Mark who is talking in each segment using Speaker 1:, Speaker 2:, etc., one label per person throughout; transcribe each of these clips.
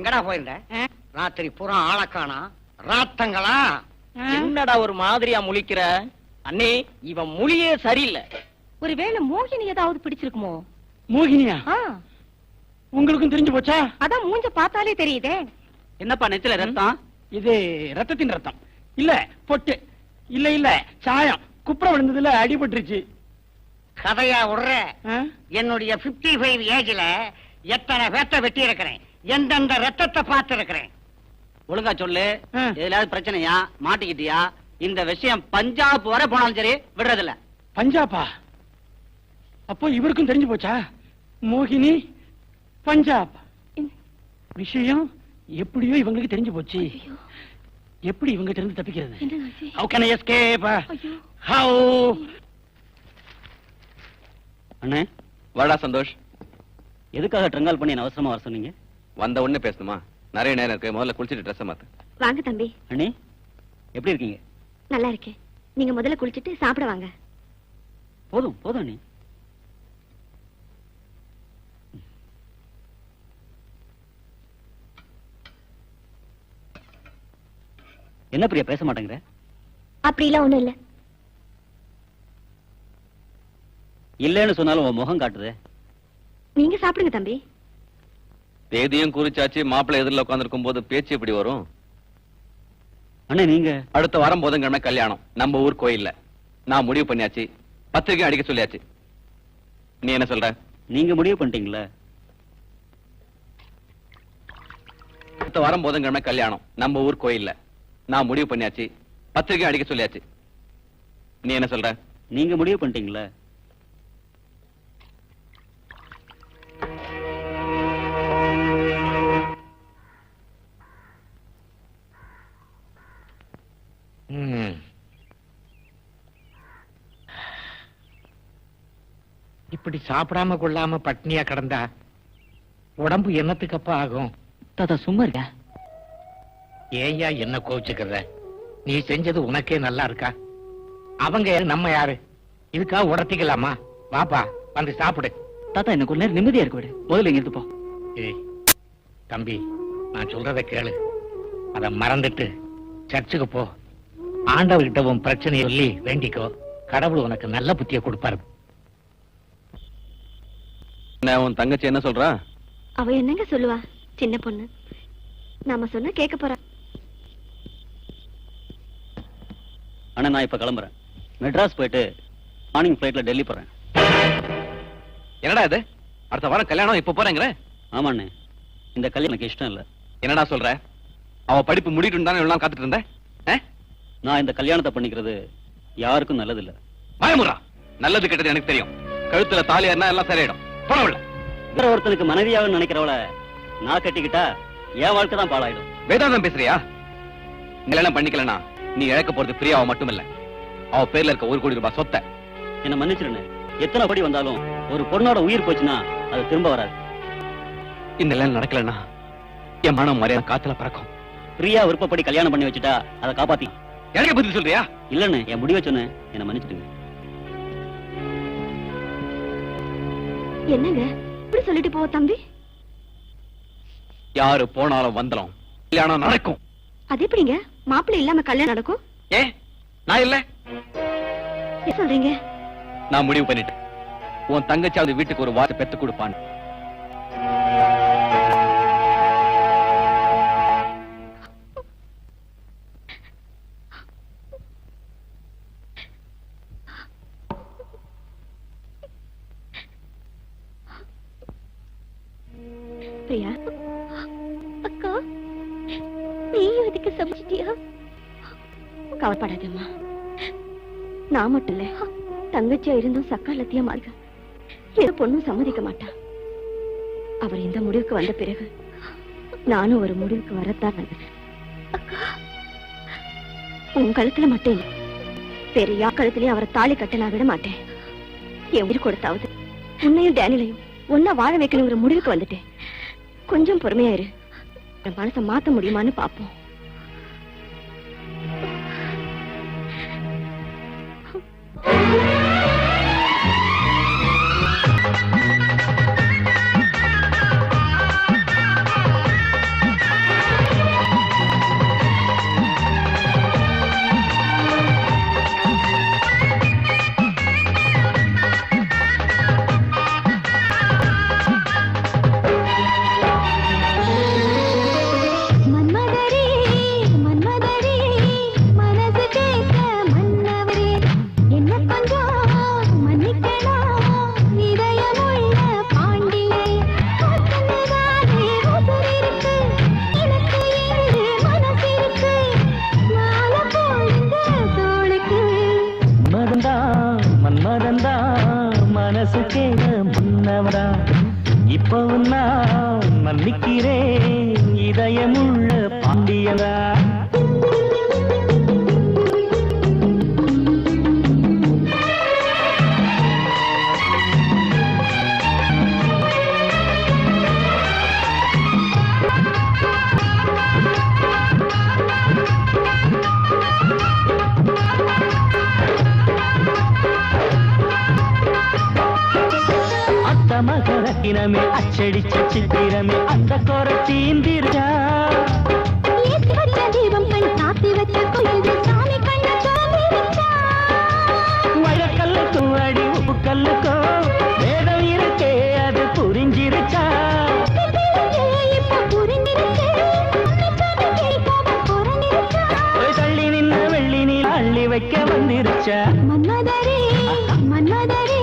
Speaker 1: எங்கடா போயிருந்த? ராத்திரி பூரா ஆளக்கானா ராத்தங்களா?
Speaker 2: என்னடா ஒரு மாதிரியா முழிக்கிற? அண்ணே, இவன் மொழியே சரியில்லை.
Speaker 3: ஒருவேளை மோகினி ஏதாவது பிடிச்சிருக்குமோ?
Speaker 4: மோகினியா? உங்களுக்கும் தெரிஞ்சு போச்சா?
Speaker 3: அதான் மூஞ்ச பார்த்தாலே தெரியுதே.
Speaker 2: என்னப்பா நெத்தில ரத்தம்?
Speaker 4: இது ரத்தத்தின் ரத்தம் இல்ல, பொட்டு இல்ல இல்ல, சாயம். குப்புற விழுந்ததுல அடிபட்டுருச்சு.
Speaker 1: கதையா விடுற? என்னுடைய 55 ஏஜ்ல எத்தனை பேத்த வெட்டி இருக்கிறேன், எந்தெந்த ரத்தத்தை பார்த்து இருக்கிறேன்.
Speaker 2: ஒழுங்கா சொல்லு. எதுலாவது பிரச்சனையா? மாட்டிக்கிட்டியா? இந்த விஷயம் பஞ்சாப் வரை போனாலும் சரி விடுறதில்ல.
Speaker 4: பஞ்சாபா? அப்போ இவருக்கும் தெரிஞ்சு போச்சா? மோகினி பஞ்சாப் விஷயம் எப்படியோ இவங்களுக்கு தெரிஞ்சு போச்சு. எப்படி இவங்க இருந்து தப்பிக்கிறது? How can I escape? How?
Speaker 5: அண்ணே,
Speaker 6: வாடா சந்தோஷ்.
Speaker 5: எதுக்காக ட்ரங்கால் பண்ணி என்ன அவசரமா வர சொன்னீங்க?
Speaker 6: வந்த உடனே பேசணுமா? நிறைய நேரம் இருக்கு. முதல்ல குளிச்சிட்டு ட்ரெஸ் மாத்து.
Speaker 7: வாங்க தம்பி.
Speaker 5: அண்ணே, எப்படி இருக்கீங்க?
Speaker 7: நல்லா இருக்கேன். நீங்க முதல்ல குளிச்சிட்டு சாப்பிட வாங்க.
Speaker 5: போதும் போதும் அண்ணே. என்ன பிரியா பேச மாட்டேங்கிற?
Speaker 7: அப்படிலாம் ஒண்ணும் இல்ல.
Speaker 5: இல்லன்னு சொன்னாலும் உன் முகம் காட்டுதே.
Speaker 7: நீங்க சாப்பிடுங்க தம்பி.
Speaker 6: தேதியும் குறிச்சாச்சு. மாப்பிள்ளை எதிரில் உட்காந்துருக்கும் போது பேச்சு எப்படி வரும்?
Speaker 5: அண்ணே, நீங்க
Speaker 6: அடுத்த வாரம் புதன்கிழமை கல்யாணம் நம்ம ஊர் கோயில்ல. நான் முடிவு பண்ணியாச்சு. பத்திரிக்கை அடிக்க சொல்லியாச்சு. நீ என்ன சொல்ற?
Speaker 5: நீங்க முடிவு பண்ணிட்டீங்களா?
Speaker 6: அடுத்த வாரம் புதன்கிழமை கல்யாணம் நம்ம ஊர் கோயில்ல. நான் முடிவு பண்ணியாச்சு. பத்திரிக்கை அடிக்க சொல்லியாச்சு. நீ என்ன சொல்ற?
Speaker 5: நீங்க முடிவு பண்ணிட்டீங்களா?
Speaker 1: இப்படி சாப்பிடாம கொள்ளாம பட்னியா கிடந்தா உடம்பு என்னத்துக்கப்பா ஆகும்?
Speaker 5: தாத்தா சும்மா இருக்க.
Speaker 1: ஏயா என்ன கோவிச்சுக்கிற? நீ செஞ்சது உனக்கே நல்லா இருக்கா? அவங்க நம்ம யாரு? இதுக்கா உடத்திக்கலாமா? வாப்பா வந்து சாப்பிடு.
Speaker 5: தாத்தா எனக்கு ஒரு நேரம் நிம்மதியா இருக்கு. விடு, முதல்ல இங்க இருந்து போ.
Speaker 1: ஏய் தம்பி, நான் சொல்றத கேளு. அத மறந்துட்டு சர்ச்சுக்கு போ. ஆண்டவர்கிட்ட உன் பிரச்சனையை சொல்லி வேண்டிக்கோ. கடவுள் உனக்கு நல்ல புத்திய கொடுப்பாரு.
Speaker 6: உன் தங்கச்சி என்ன சொல்றா?
Speaker 7: அவ என்னங்க சொல்லுவா? சின்ன பொண்ணு. நாம சொன்னா கேட்க போறா.
Speaker 5: அண்ணா, நான் இப்ப கிளம்புறேன். மெட்ராஸ் போயிட்டு மார்னிங் பிளைட்ல டெல்லி போறேன்.
Speaker 6: என்னடா இது? அடுத்த வாரம் கல்யாணம், இப்ப போறேங்கிற?
Speaker 5: ஆமாண்ணே, இந்த கல்யாணம் எனக்கு இஷ்டம் இல்ல.
Speaker 6: என்னடா சொல்ற? அவ படிப்பு முடிட்டு தானே எல்லாம் காத்துட்டு இருந்த?
Speaker 5: நான் இந்த கல்யாணத்தை பண்ணிக்கிறது யாருக்கும் நல்லது இல்ல.
Speaker 6: பயமுறா. நல்லது கெட்டது எனக்கு தெரியும். கழுத்துல தாலி ஏறினா எல்லாம் சரியிடும். போனவில்ல.
Speaker 5: வேற ஒருத்தனுக்கு மனைவியாக நினைக்கிறவள நான் கட்டிக்கிட்டா என் வாழ்க்கை தான் பாழாயிடும்.
Speaker 6: வேதாந்தம் பேசுறியா? கல்யாணம் பண்ணிக்கலனா நீ இழக்க போறது பிரியாவ மட்டும் இல்ல, அவ பேர்ல இருக்க 1 கோடி ரூபாய் சொத்தை.
Speaker 5: என்ன மன்னிச்சிருன்னு. எத்தனை படி வந்தாலும் ஒரு பொண்ணோட உயிர் போச்சுன்னா அது திரும்ப வராது.
Speaker 6: இந்த நிலையில நடக்கலன்னா என் மனம் மரியாதை காத்துல பறக்கும்.
Speaker 5: பிரியா விருப்பப்படி கல்யாணம் பண்ணி வச்சுட்டா அதை காப்பாத்தி.
Speaker 6: எனக்கு பதில் சொல்றியா?
Speaker 5: இல்லன்னு என் முடிவை சொன்னேன். என்ன மன்னிச்சிடுங்க.
Speaker 7: என்னங்க இப்படி சொல்லிட்டு போ தம்பி.
Speaker 6: யாரு போனாலும் வந்தாலும் கல்யாணம் நடக்கும்.
Speaker 7: அது எப்படிங்க மாப்பிள்ளை இல்லாம கல்யாணம் நடக்கும்?
Speaker 6: நான் இல்ல.
Speaker 7: என்ன சொல்றீங்க?
Speaker 6: நான் முடிவு பண்ணிட்டேன். உன் தங்கச்சாவது வீட்டுக்கு ஒரு வார்த்தை பெத்து கொடுப்பான்.
Speaker 7: பிரியா அக்கா, நீயும் இதுக்கு சமைச்சிட்டியா? கவலைப்படாதம்மா. நான் மட்டும் இல்ல, தங்கச்சியா இருந்தும் சக்காலத்தியா மாறுக எந்த பொண்ணும் சம்மதிக்க மாட்டா. அவர் இந்த முடிவுக்கு வந்த பிறகு நானும் ஒரு முடிவுக்கு வரத்தான் வந்தேன். உன் கழுத்துல மட்டும் இல்லை, வேற யா கழுத்துலயும் அவரை தாலி கட்ட நான் விட மாட்டேன். என் உயிர் கொடுத்தாவது உன்னையும் டேனியலையும் ஒன்னா வாழ வைக்கணுங்கிற முடிவுக்கு வந்துட்டேன். கொஞ்சம் பொறுமையாயிரு. என் மனசை மாத்த முடியுமான்னு பாப்போம்.
Speaker 8: மனசு கேட முன்னவரா இப்பவும் நான் மன்னிக்கிறேன் இதயமுள்ள பாண்டியனா மகரத்தினமே அச்சடிச்ச சித்திரமே அந்த கோர தீந்திரா
Speaker 7: தீபம் கண் காத்தி வச்ச கோயில் சாமி கண்ண தோண்டி வச்சா
Speaker 8: மழக்கல்லுக்கும் அடி உப்பு கல்லுக்கும் வேதம் இருக்கே அது புரிஞ்சிருச்சா
Speaker 7: இப்ப புரிஞ்சிருச்சு
Speaker 8: தள்ளி நின்ன வெள்ளி நீ அள்ளி வைக்க வந்துருச்சா
Speaker 7: மன்மதரே மன்மதரே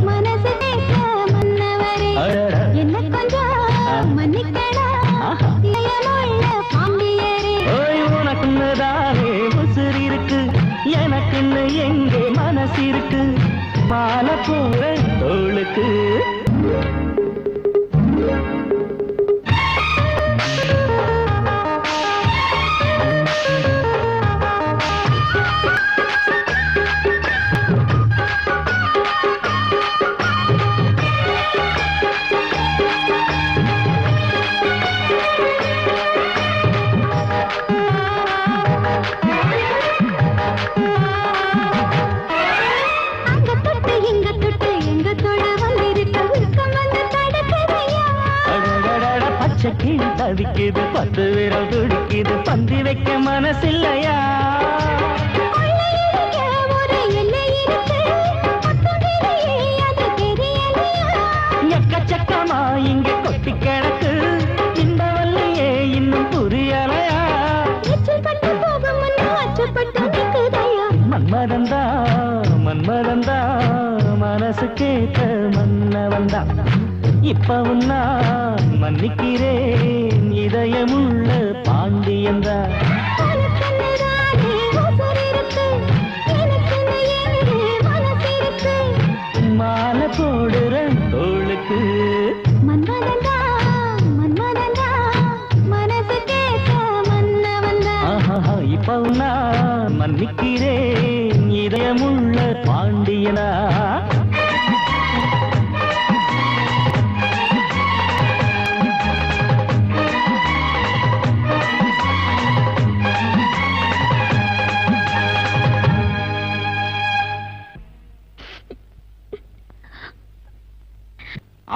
Speaker 7: மனசு கேட்க மன்னவரே என்ன கொஞ்சம் மன்னிக்கடா இதயமுள்ள பாண்டியரே
Speaker 8: ஓய் உனக்குன்னுதானே உசுர் இருக்கு எனக்குன்னு எங்கே மனசு இருக்கு மாலை போற தோளுக்கு பச்சைக்கிளி தவிக்குது பத்து விரல் துடிக்குது பந்தி வைக்க மனசில்லையா எக்கச்சக்கமா இங்க கொட்டி கிடக்கு இந்த வல்லையே இன்னும் புரியலையா மன்மதந்தா மன்மதந்தா மனசு கேட்ட மன்னவந்தா இப்பவும் நான் மன்னிக்கிறேன் இதயமுள்ள பாண்டியந்தா மாலை போடுற தோளுக்கு
Speaker 7: மன்மதந்தா மன்மதந்தா மனசு கேட்ட மன்னவந்தா
Speaker 8: இப்பவும் நான் மன்னிக்கிறேன் இதயமுள்ள பாண்டியனா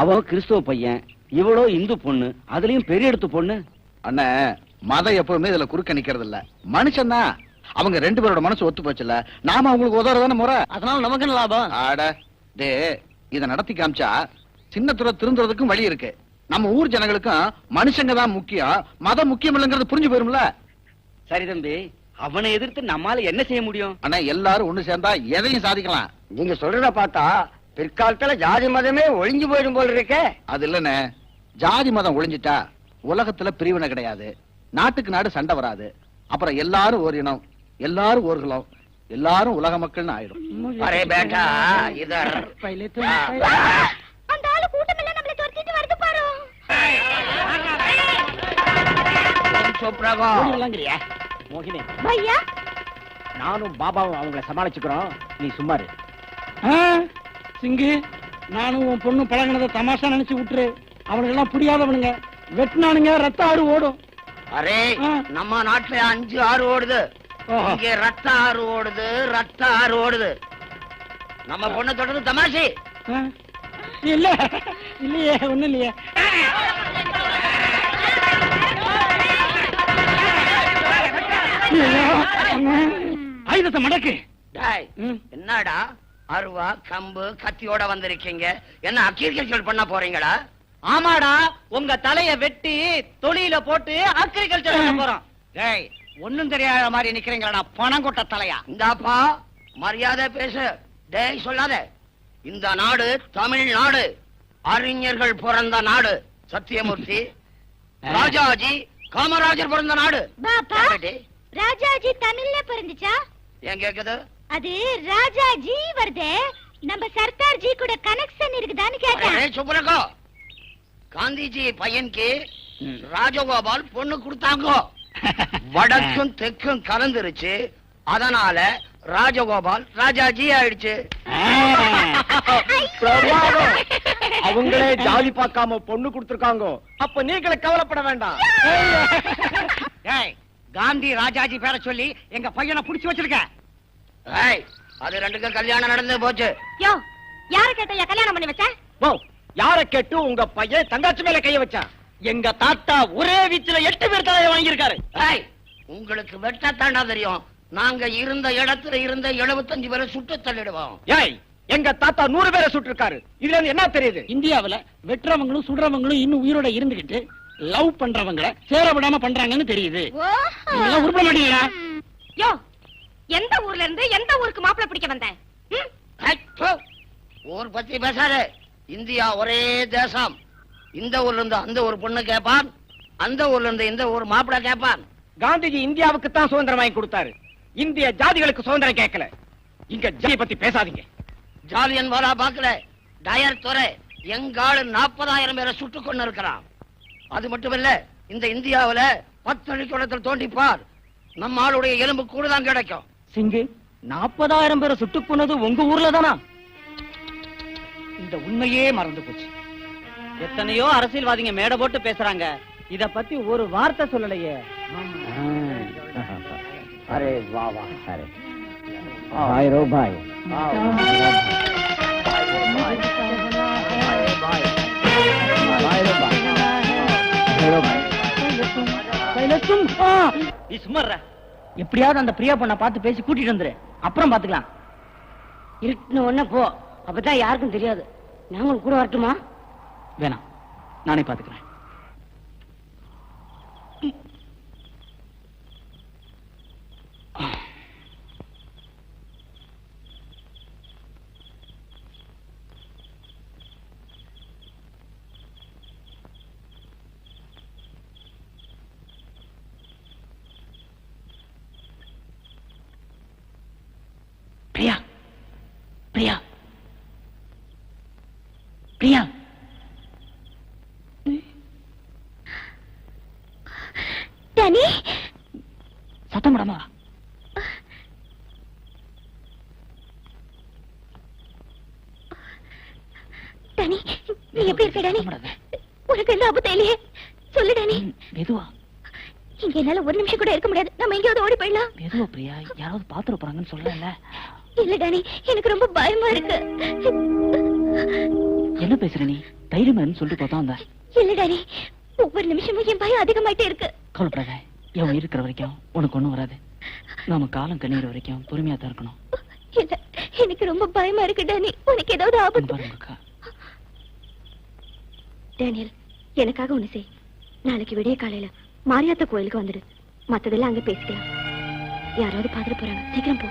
Speaker 2: அவ கிறிஸ்துவ பையன் இவளோ இந்து பொண்ணு அதுலயும் பெரிய எடுத்து பொண்ணு.
Speaker 1: அண்ணே மதம் எப்பவுமே இதுல குறுக்க நிக்கிறது இல்ல, மனுஷன் தான். அவங்க ரெண்டு பேரோட மனசு ஒத்து போச்சுல, நாம அவங்களுக்கு உதவுறதான முறை.
Speaker 2: அதனால நமக்கு என்ன லாபம்?
Speaker 1: ஆட டே, இத நடத்தி காமிச்சா சின்னத்துல திருந்துறதுக்கும் வழி இருக்கு. நம்ம ஊர் ஜனங்களுக்கும் மனுஷங்க தான் முக்கியம், மதம் முக்கியம் இல்லைங்கிறது புரிஞ்சு போயிரும்ல.
Speaker 2: சரி தம்பி, அவனை எதிர்த்து நம்மால என்ன செய்ய முடியும்?
Speaker 1: அண்ணா எல்லாரும் ஒண்ணு சேர்ந்தா எதையும் சாதிக்கலாம்.
Speaker 9: நீங்க சொல்றத பார்த்தா பிற்காலத்துல ஜாதி மதமே ஒழிஞ்சு போயிடும் போல இருக்க.
Speaker 1: அது இல்லண்ணே, ஜாதி மதம் ஒழிஞ்சிட்டா உலகத்துல பிரிவினை கிடையாது, நாட்டுக்கு நாடு சண்டை வராது, அப்புறம் எல்லாரும் ஒரு இனம், எல்லாரும் ஒரு குலம், எல்லாரும் உலக மக்கள்னு ஆயிடும்.
Speaker 9: அரே பேட்டா இதர்
Speaker 7: அந்த ஆளு கூட்டம் எல்லாம் நம்மள துரத்திட்டு வருது பாரு.
Speaker 4: மோகினி,
Speaker 7: பையா
Speaker 4: நானும் பாபாவும் அவங்கள சமாளிச்சுக்கிறோம், நீ சும்மாரு. சிங்கு, நானும் உன் பொண்ணு பழகினத தமாஷா நினைச்சு விட்டுரு. அவனுக்கு எல்லாம் புரியாதவனுங்க, வெட்டினானுங்க ரத்த ஆறு ஓடும்.
Speaker 9: அரே நம்ம நாட்டுல 5 ஆறு ஓடுது, இங்க ரத்த ஆறு ஓடுது, ரத்த ஆறு ஓடுது. நம்ம பொண்ணு தொடர்ந்து தமாஷி
Speaker 4: இல்ல இல்லையே, ஒண்ணு இல்லையே. ஆயுதத்தை மடக்கு.
Speaker 9: என்னடா அருவா கம்பு கத்தியோட வந்திருக்கீங்க, என்ன அக்ரிகல்ச்சர் பண்ண போறீங்களா?
Speaker 2: ஆமாடா, உங்க தலைய வெட்டி தொழில போட்டு அக்ரிகல்ச்சர் பண்ண போறோம்.
Speaker 9: டேய், ஒண்ணும் தெரியாத மாதிரி நிக்கிறீங்களா பணம் கொட்ட தலையா? இந்தாப்பா மரியாதை பேசு. டேய் சொல்லாத. இந்த நாடு தமிழ்நாடு, அறிஞர்கள் பிறந்த நாடு. சத்தியமூர்த்தி, ராஜாஜி, காமராஜர் பிறந்த நாடு.
Speaker 7: பாப்பா, ராஜாஜி தமிழ்ல பிறந்துச்சா?
Speaker 9: ஏன் கேக்குது?
Speaker 7: அது ராஜாஜி வருதே, நம்ம சர்தார் ஜி கூட கனெக்ஷன் இருக்குதான்னு கேட்டேன்.
Speaker 9: சுப்ரகோ, காந்திஜி பையனுக்கு ராஜகோபால் பொண்ணு கொடுத்தாங்க. வடக்கும் தெற்கும் கலந்துருச்சு. அதனால ராஜகோபால் ராஜாஜி ஆயிடுச்சு.
Speaker 4: அவங்களே ஜாதி பார்க்காம பொண்ணு கொடுத்திருக்காங்க. அப்ப நீங்களே கவலைப்பட வேண்டாம்.
Speaker 2: காந்தி ராஜாஜி பேர சொல்லி எங்க பையனை புடிச்சு வச்சிருக்க.
Speaker 9: அது ரெண்டுக்கும் கல்யாணம் நடந்து போச்சு.
Speaker 3: யோ, யார கேட்ட கல்யாணம் பண்ணி வச்ச?
Speaker 4: ஓ, யார கேட்டு உங்க பையன் தங்கச்சி மேல கைய வச்சான்? எங்க தாத்தா ஒரே வீச்சுல 8 பேர் தலையை வாங்கியிருக்காரு.
Speaker 9: உங்களுக்கு வெட்டத்தாண்டா தெரியும். நாங்க இருந்த இடத்துல இருந்த 75 பேரை சுட்டு தள்ளிடுவோம்.
Speaker 4: எங்க தாத்தா 100 பேரை சுட்டிருக்காரு. இதுல இருந்து என்ன தெரியுது? இந்தியாவுல வெட்டுறவங்களும் சுடுறவங்களும் இன்னும் உயிரோட இருந்துகிட்டு லவ் பண்றவங்கள சேர விடாம பண்றாங்கன்னு தெரியுது. உருப்பட மாட்டீங்களா?
Speaker 3: யோ, எந்த ஊர்ல இருந்து எந்த ஊருக்கு மாப்பிள்ளை பிடிக்க வந்த?
Speaker 9: ஊர் பத்தி பேசாரு. இந்தியா ஒரே தேசம். இந்த ஊர்ல இருந்து அந்த ஒரு பொண்ணு கேட்பான், அந்த ஊர்ல இருந்து இந்த ஒரு மாப்பிள்ளை கேட்பான்.
Speaker 4: காந்திஜி இந்தியாவுக்கு தான் சுதந்திரம் வாங்கி கொடுத்தாரு. இந்திய ஜாதிகளுக்கு சுதந்திரம் கேட்கல. இங்க ஜாதி பத்தி பேசாதீங்க.
Speaker 9: ஜாலியன் வாலா பாக்கல டயர் துறை எங்காலு 40,000 பேரை சுட்டு கொண்டு இருக்கிறான். அது மட்டுமல்ல, இந்த இந்தியாவுல 10 அடிக்குளத்தில் தோண்டிப்பார், நம்ம ஆளுடைய எலும்பு கூடுதான் கிடைக்கும்.
Speaker 4: சிங்கு, 40,000 பேரை சுட்டு கொன்னது உங்க ஊர்ல தானா? இந்த உண்மையே மறந்து போச்சு.
Speaker 2: எத்தனையோ அரசியல்வாதிங்க மேடை போட்டு பேசுறாங்க. இத பத்தி ஒரு வார்த்தை சொல்லலையே.
Speaker 4: அரே வா வா. அரே பாய் ரோ பாய். எப்படியாவது அந்த பிரியா பொண்ணை பார்த்து பேசி கூட்டிட்டு வந்துரு. அப்புறம் பாத்துக்கலாம்.
Speaker 3: இருட்டுன உடனே போ, அப்பதான் யாருக்கும் தெரியாது. நாங்க கூட வரட்டுமா?
Speaker 4: வேணாம், நானே பாத்துக்கிறேன். பிரியா, பிரியா, பிரியா.
Speaker 7: டனி,
Speaker 4: சத்தம் போடாம வா.
Speaker 7: டனி, நீ எப்படி இருக்க டனி? உனக்கு என்ன ஆபத்து இல்லையே? சொல்லு டனி.
Speaker 4: மெதுவா.
Speaker 7: இங்க என்னால ஒரு நிமிஷம் கூட இருக்க முடியாது. நம்ம எங்கேயாவது ஓடி போயிடலாம்.
Speaker 4: மெதுவா பிரியா, யாராவது பாத்துற போறாங்கன்னு சொல்லல.
Speaker 7: இல்ல டானி, எனக்கு ரொம்ப பயமா இருக்கு.
Speaker 4: என்ன பேசுற நீ? தைரியமா சொல்லிட்டு போதான் வந்த.
Speaker 7: இல்ல டானி, ஒவ்வொரு நிமிஷமும் என் பயம் அதிகமாயிட்டே இருக்கு.
Speaker 4: கவலைப்படாத, என் உயிர் இருக்கிற வரைக்கும் உனக்கு ஒண்ணும் வராது. நாம காலம் கண்ணீர் வரைக்கும் பொறுமையா தான் இருக்கணும்.
Speaker 7: இல்ல, எனக்கு ரொம்ப பயமா இருக்கு டானி. உனக்கு ஏதாவது ஆபத்து? டேனியல், எனக்காக ஒண்ணு செய். நாளைக்கு விடிய காலையில மாரியாத்தா கோயிலுக்கு வந்துடு. மத்ததெல்லாம் அங்க பேசிக்கலாம். யாராவது பாத்துட்டு போறாங்க. சீக்கிரம் போ.